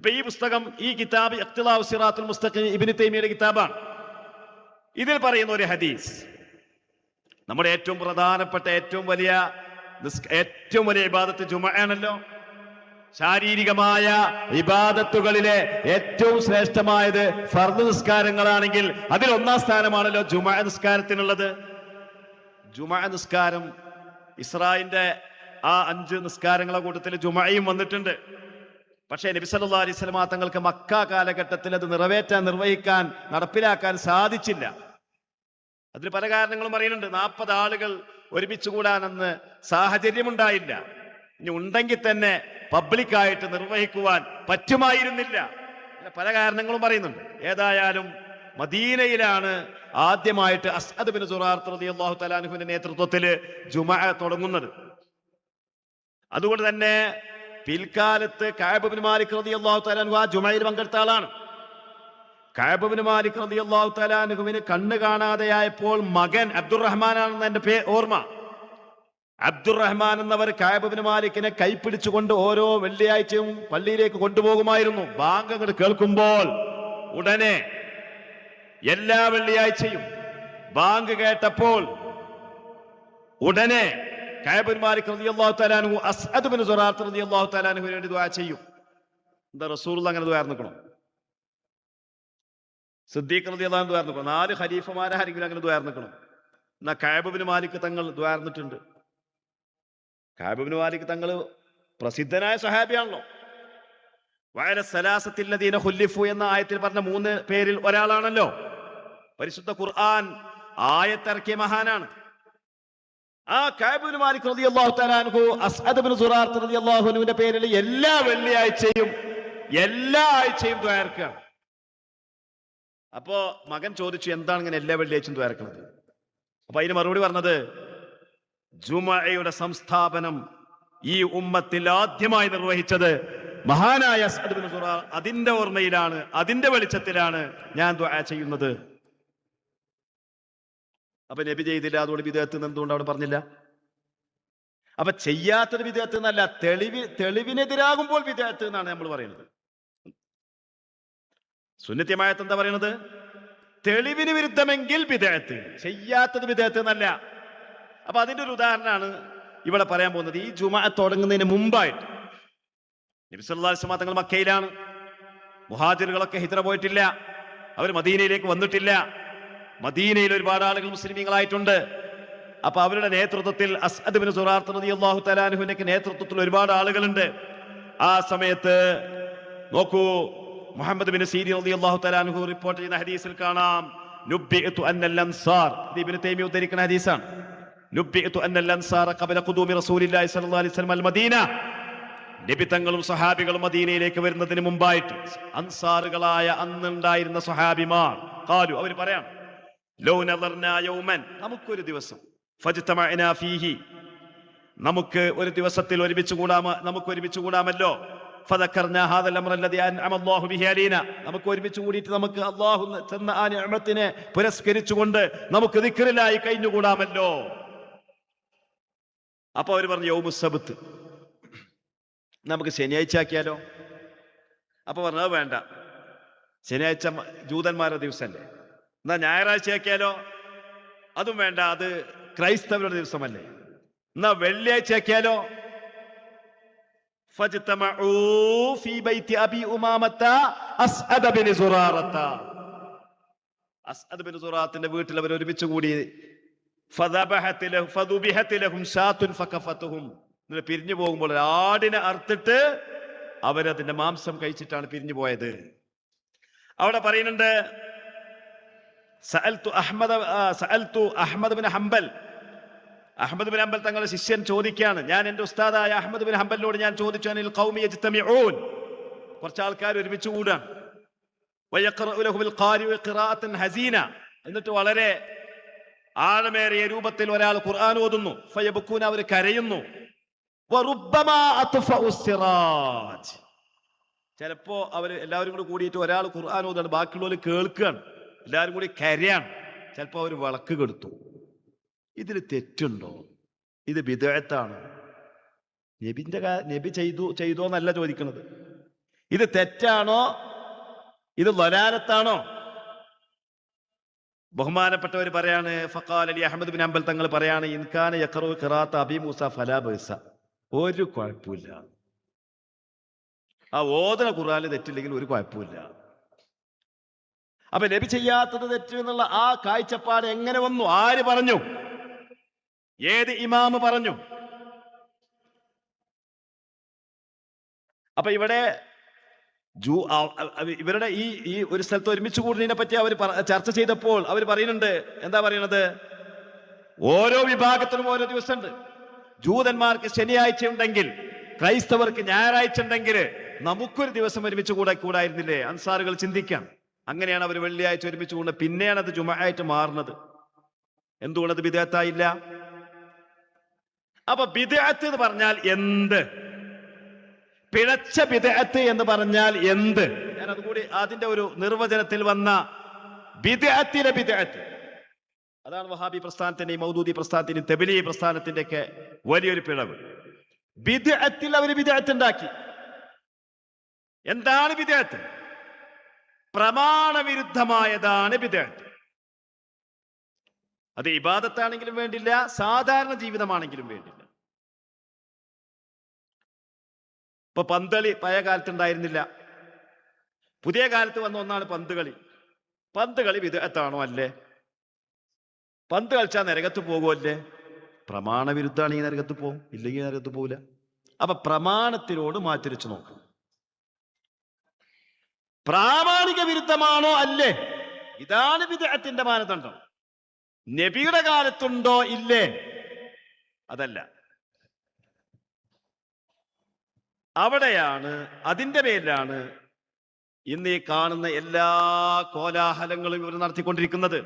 ഇപ്പൊ ഈ പുസ്തകം, ഈ കിതാബ് ഇഖ്തിലാഉ സിറാത്തുൽ മുസ്തഖീം ഇബ്നു തൈമിയ്യയുടെ കിതാബാണ്. ഇതിൽ പറയുന്ന ഒരു ഹദീസ്, നമ്മുടെ ഏറ്റവും പ്രധാനപ്പെട്ട ഏറ്റവും വലിയ ഇബാദത്ത് ജുമുഅയാണല്ലോ. ശാരീരികമായ ഇബാദത്തുകളിലെ ഏറ്റവും ശ്രേഷ്ഠമായത് ഫർദ് നിസ്കാരങ്ങളാണെങ്കിൽ അതിൽ ഒന്നാം സ്ഥാനമാണല്ലോ ജുമുഅ നിസ്കാരത്തിനുള്ളത്. ജുമുഅ നിസ്കാരം ഇസ്രായിന്റെ ആ 5 നിസ്കാരങ്ങളെ കൂട്ടത്തിൽ ജുമുഅയും വന്നിട്ടുണ്ട്. പക്ഷേ നബി സല്ലല്ലാഹു അലൈഹി വസല്ലം തങ്ങൾക്ക് മക്ക കാലഘട്ടത്തിൽ അത് നിർവഹിക്കാൻ നടപ്പിലാക്കാൻ സാധിച്ചില്ല. അതിന് പല കാരണങ്ങളും പറയുന്നുണ്ട്. 40 ആളുകൾ ഒരുമിച്ച് കൂടാനെന്ന് സാഹചര്യമുണ്ടായില്ല. ഇനി ഉണ്ടെങ്കിൽ തന്നെ പബ്ലിക്കായിട്ട് നിർവഹിക്കുവാൻ പറ്റുമായിരുന്നില്ല. പല കാരണങ്ങളും പറയുന്നുണ്ട്. ഏതായാലും മദീനയിലാണ് ആദ്യമായിട്ട് അസ്അദ് ബിൻ സുറാർ റളിയല്ലാഹു തആല അൻഹുവിന്റെ നേതൃത്വത്തിൽ ജുമുഅ തുടങ്ങുന്നത്. അതുകൊണ്ട് തന്നെ പിൽക്കാലത്ത് കഅബ് ബിൻ മാലിക് റളിയല്ലാഹു തആല അൻഹു ആ ജുമുഅയിൽ പങ്കെടുത്ത ആളാണ്. കഅബ് ബിൻ മാലിക് റളിയല്ലാഹു തആല അൻഹുവിന് കണ്ണ് കാണാതെയായപ്പോൾ മകൻ അബ്ദുറഹ്മാനാണെന്ന് എന്റെ ഓർമ്മ. അബ്ദുറഹ്മാൻ എന്നവർ കഅബ് ബിൻ മാലിക്കിനെ കൈപ്പിടിച്ചുകൊണ്ട് ഓരോ വെള്ളിയാഴ്ചയും പള്ളിയിലേക്ക് കൊണ്ടുപോകുമായിരുന്നു. ബാങ്ക് അങ്ങോട്ട് കേൾക്കുമ്പോൾ ഉടനെ എല്ലാ വെള്ളിയാഴ്ചയും ബാങ്ക് കേട്ടപ്പോൾ ഉടനെ കഅബ് ബിൻ മാലിക് റളിയല്ലാഹു തആല അൻഹു അസ്അദ് ബിൻ സുറാർ റളിയല്ലാഹു തആല അൻഹുവിന് വേണ്ടി ദുആ ചെയ്യും. എന്താ റസൂലുള്ളാഹി അങ്ങനെ ദുആ നടക്കണം? സിദ്ദീഖ് റളിയല്ലാഹു അൻഹു ദുആ നടക്കണം. 4 ഖലീഫമാരാരെങ്കിലും അങ്ങനെ ദുആ നടക്കണം. എന്നാ കഅബ് ബിൻ മാലിക് തങ്ങൾ ദുആ നടന്നിട്ടുണ്ട്. കഅബ് ബിൻ മാലിക് തങ്ങൾ പ്രസിദ്ധനായ സഹാബിയാണല്ലോ. വഅല സലാസത്തിൽ ലദീന ഖുല്ലിഫു എന്ന ആയത്തിൽ പറഞ്ഞ 3 പേരിൽ ഒരാളാണല്ലോ. പരിശുദ്ധ ഖുർആൻ ആയത്തിറക്കിയ മഹാനാണ്. ആ കഅബ് ബിൻ മാലിക് റളിയല്ലാഹു തആല അൻഹു അസ്അദ് ബിൻ സുറാർ റളിയല്ലാഹു അൻഹുവിന്റെ പേരിൽ എല്ലാ ആഴ്ചയും ദുആ ഇറക്കുകയാണ്. അപ്പോ മകൻ ചോദിച്ചു, എന്താണ് ഇങ്ങനെ എല്ലാ വെള്ളിയാഴ്ചയും ദുആ ഇറക്കുന്നത്? അപ്പൊ അതിന് മറുപടി പറഞ്ഞത്, ജുമുഅയുടെ സംസ്ഥാപനം ഈ ഉമ്മത്തിൽ ആദ്യമായി നിർവഹിച്ചത് മഹാനായ അസ്അദ് ബിൻ സുറാർ. അതിന്റെ ഓർമ്മയിലാണ്, അതിന്റെ വെളിച്ചത്തിലാണ് ഞാൻ ദുആ ചെയ്യുന്നത്. അപ്പൊ നബി ചെയ്തില്ല, അതുകൊണ്ട് ബിദ്അത്ത് എന്തുകൊണ്ട് അവിടെ പറഞ്ഞില്ല? അപ്പൊ ചെയ്യാത്തത് ബിദ്അത്ത് എന്നല്ല, തെളിവിനെതിരാകുമ്പോൾ ബിദ്അത്ത് എന്നാണ് നമ്മൾ പറയുന്നത്. സുന്നത്യമായത്ത് എന്താ പറയുന്നത്? തെളിവിന് വിരുദ്ധമെങ്കിൽ ബിദ്അത്ത്, ചെയ്യാത്തത് ബിദ്അത്ത് എന്നല്ല. അപ്പൊ അതിന്റെ ഒരു ഉദാഹരണമാണ് ഇവിടെ പറയാൻ പോകുന്നത്. ഈ ജുമുഅ തുടങ്ങുന്നതിന് മുമ്പായിട്ട് നബി സല്ലല്ലാഹു അലൈഹി വസല്ലം തങ്ങൾ മക്കയിലാണ്. മുഹാജിറുകളൊക്കെ ഹിജ്റ പോയിട്ടില്ല, അവർ മദീനയിലേക്ക് വന്നിട്ടില്ല. മദീനയിൽ ഒരുപാട് ആളുകൾ മുസ്ലിമീങ്ങളായിട്ടുണ്ട്. അപ്പൊ അവരുടെ നേതൃത്വത്തിൽ അസ്അദ് ബിൻ സുറാർ റളിയല്ലാഹു തആല അൻഹുവിന്റെ നേതൃത്വത്തിൽ ഒരുപാട് ആളുകളുണ്ട്. ആ സമയത്ത് നോക്കൂ, മുഹമ്മദ് ബിൻ സീരീൻ റളിയല്ലാഹു തആല അൻഹു റിപ്പോർട്ട് ചെയ്യുന്ന ഹദീസിൽ കാണാം, നുബ്ബിഅതു അന്നൽ അൻസാർ, ഇബ്നു തൈമിയ്യ ഉദ്ധരിക്കുന്ന ഹദീസാണ്. നുബ്ബിഅതു അന്നൽ അൻസാർ ഖബല ഖുദൂമി റസൂലില്ലാഹി സ്വല്ലല്ലാഹു അലൈഹി വസല്ലം അൽ മദീന, നബി തങ്ങളും സഹാബികളും മദീനയിലേക്ക് വരുന്നതിന് മുമ്പായിട്ട് അൻസാറുകളായ അന്നുണ്ടായിരുന്ന സഹാബിമാർ ഖാലു, അവർ പറയാം, ലൗ നദർനാ യൗമൻ, നമുക്കൊരു ദിവസം, ഫജ്തമഅനാ ഫീഹി, നമുക്ക് ഒരു ദിവസത്തിൽ ഒരുമിച്ച് കൂടാമല്ലോ. ഫദക്കർനാ ഹാദൽ അംറ അല്ലദി അൻഅമ അല്ലാഹു ബിഹി അലൈനാ, നമുക്ക് ഒരുമിച്ച് കൂടിയിട്ട് നമുക്ക് അല്ലാഹു തന്ന ആ നിഅമത്തിനെ പുരസ്കരിച്ചുകൊണ്ട് നമുക്ക് ദിക്റിലായി കഴിഞ്ഞുകൂടാമല്ലോ. അപ്പൊ അവർ പറഞ്ഞു, യൗമുസ് സബ്ത്, നമുക്ക് ശനിയാഴ്ച ആക്കിയാലോ? അപ്പൊ പറഞ്ഞത് വേണ്ട, ശനിയാഴ്ച ജൂതന്മാരുടെ ദിവസമല്ലേ. എന്നാ ഞായറാഴ്ച ആക്കിയാലോ? അതും വേണ്ട, അത് ക്രൈസ്തവരുടെ ദിവസമല്ലേ. എന്നാ വെള്ളിയാഴ്ച ആക്കിയാലോ? ഫജ്തമഉ ഫീ ബൈതി അബി ഉമാമത അസ്അദ് ബിൻ സുറാറത, അസ്അദ് ബിൻ സുറാത്തിന്റെ വീട്ടിൽ അവർ ഒരുമിച്ച് കൂടി. ഫദുബിഹത് ലഹും ഷാത്തുൻ ഫകഫതുഹും, പിരിഞ്ഞു പോകുമ്പോൾ ആടിനെ അറുത്തിട്ട് അവരതിന്റെ മാംസം കഴിച്ചിട്ടാണ് പിരിഞ്ഞു പോയത്. അവിടെ പറയുന്നുണ്ട്, സഅൽതു Ahmad bin Hanbal, Ahmad bin Hanbal തങ്ങളുടെ ശിഷ്യൻ ചോദിക്കുകയാണ്, ഞാൻ എന്റെ ഉസ്താദായ അഹ്മദ് ബിൻ ഹംബലിനോട് ഞാൻ ചോദിച്ചു, അനിൽ ഖൗമി യജ്തമിഊൻ, കുറച്ച് ആൾക്കാർ ഒരുമിച്ച് കൂടാൻ, വയഖറഉ ലഹുൽ ഖാരിഉ ഖിറാഅത്തൻ ഹസീന, എന്നിട്ട് വളരെ ആഴമേറിയ രൂപത്തിൽ ഒരാൾ ഖുർആൻ ഓതുന്നു, ഫയബ്കൂന, അവർ കരയുന്നു, വറുബ്ബമാ അത്ഫഉ സിറാജ്, ചിലപ്പോ അവർ എല്ലാവരും കൂടി കൂടിയിട്ട് ഒരാൾ ഖുർആൻ ഓതാണ്, ബാക്കിയുള്ളവർ കേൾക്കുകയാണ്, എല്ലാവരും കൂടി കരയാണ്, ചിലപ്പോ അവർ വിളക്ക് കെടുത്തു. ഇതിൽ തെറ്റുണ്ടോ? ഇത് ബിദ്അത്താണ്. നബി ചെയ്തോന്നല്ല ചോദിക്കുന്നത്. ഇത് തെറ്റാണോ, ഇത് ളലാലത്താണോ? ബഹുമാനപ്പെട്ടവർ പറയാണ്, ഫഖാല അലി അഹമ്മദ് ബിൻ ഹംബൽ തങ്ങൾ പറയാണ്, ഇൻകാന യഖറു ഖിറാഅത്ത് അബി മൂസ ഫലാ ബഅസ, ഒരു കുഴപ്പമില്ല. ആ ഓതന ഖുർആനിൽ തെറ്റില്ലെങ്കിൽ ഒരു കുഴപ്പമില്ല. അപ്പൊ നബി ചെയ്യാത്തത് തെറ്റ് എന്നുള്ള ആ കാഴ്ചപ്പാട് എങ്ങനെ വന്നു? ആര് പറഞ്ഞു? ഏത് ഇമാമ് പറഞ്ഞു? അപ്പൊ ഇവിടെ ഇവരുടെ ഈ ഒരു സ്ഥലത്ത് ഒരുമിച്ച് കൂടുന്നതിനെ പറ്റി അവർ ചർച്ച ചെയ്തപ്പോൾ അവർ പറയുന്നുണ്ട്, എന്താ പറയുന്നത്? ഓരോ വിഭാഗത്തിനും ഓരോ ദിവസമുണ്ട്. ജൂതന്മാർക്ക് ശനിയാഴ്ച ഉണ്ടെങ്കിൽ ക്രൈസ്തവർക്ക് ഞായറാഴ്ച ഉണ്ടെങ്കിൽ നമുക്കൊരു ദിവസം ഒരുമിച്ച് കൂടായിരുന്നില്ലേ? അൻസാറുകൾ ചിന്തിക്കാം. അങ്ങനെയാണ് അവർ വെള്ളിയാഴ്ച ഒരുമിച്ച് കൂടുന്നത്. പിന്നെയാണ് അത് ജുമഅയായിട്ട് മാറുന്നത്. എന്തുകൊണ്ടത് ബിദ്അത്തായില്ല? അപ്പൊ ബിദ്അത്ത് എന്ന് പറഞ്ഞാൽ എന്ത്? പിഴച്ച ബിദ്അത്ത് എന്ന് പറഞ്ഞാൽ എന്ത്? ഞാൻ അതുകൂടി അതിന്റെ ഒരു നിർവചനത്തിൽ വന്ന ബിദ്അത്തിലെ ബിദ്അത്ത്, അതാണ് വഹാബി പ്രസ്ഥാനത്തിന്റെയും മൗദൂദി പ്രസ്ഥാനത്തിന്റെയും തബ്ലീഗ് പ്രസ്ഥാനത്തിന്റെ ഒക്കെ വലിയൊരു പിഴവ്. ബിദ്അത്തിൽ അവർ ബിദ്അത്ത് ഉണ്ടാക്കി. എന്താണ് ബിദ്അത്ത്? പ്രമാണവിരുദ്ധമായതാണ് ബിദ്അത്ത്. അത് ഇബാദത്താണെങ്കിലും വേണ്ടില്ല, സാധാരണ ജീവിതമാണെങ്കിലും വേണ്ടില്ല. ഇപ്പൊ പന്തളി പഴയ കാലത്ത് ഉണ്ടായിരുന്നില്ല, പുതിയ കാലത്ത് വന്ന ഒന്നാണ് പന്ത് കളി. പന്ത് കളി ബിദ്അത്താണോ? അല്ലേ? പന്ത് കളിച്ചാൽ നരകത്ത് പോകുമല്ലേ? പ്രമാണവിരുദ്ധാണെങ്കിൽ നരകത്ത് പോകും, ഇല്ലെങ്കിൽ നരകത്ത് പോകില്ല. അപ്പൊ പ്രമാണത്തിനോട് മാറ്റിരിച്ചു നോക്കും. പ്രാമാണിക വിരുദ്ധമാണോ? അല്ലേ? ഇതാണ് ബിദ്അത്തിന്റെ മാനദണ്ഡം. നബിയുടെ കാലത്തുണ്ടോ? ഇല്ലേ? അതല്ല. അവിടെയാണ്, അതിന്റെ പേരിലാണ് ഇന്ന് ഈ കാണുന്ന എല്ലാ കോലാഹലങ്ങളും ഇവർ നടത്തിക്കൊണ്ടിരിക്കുന്നത്.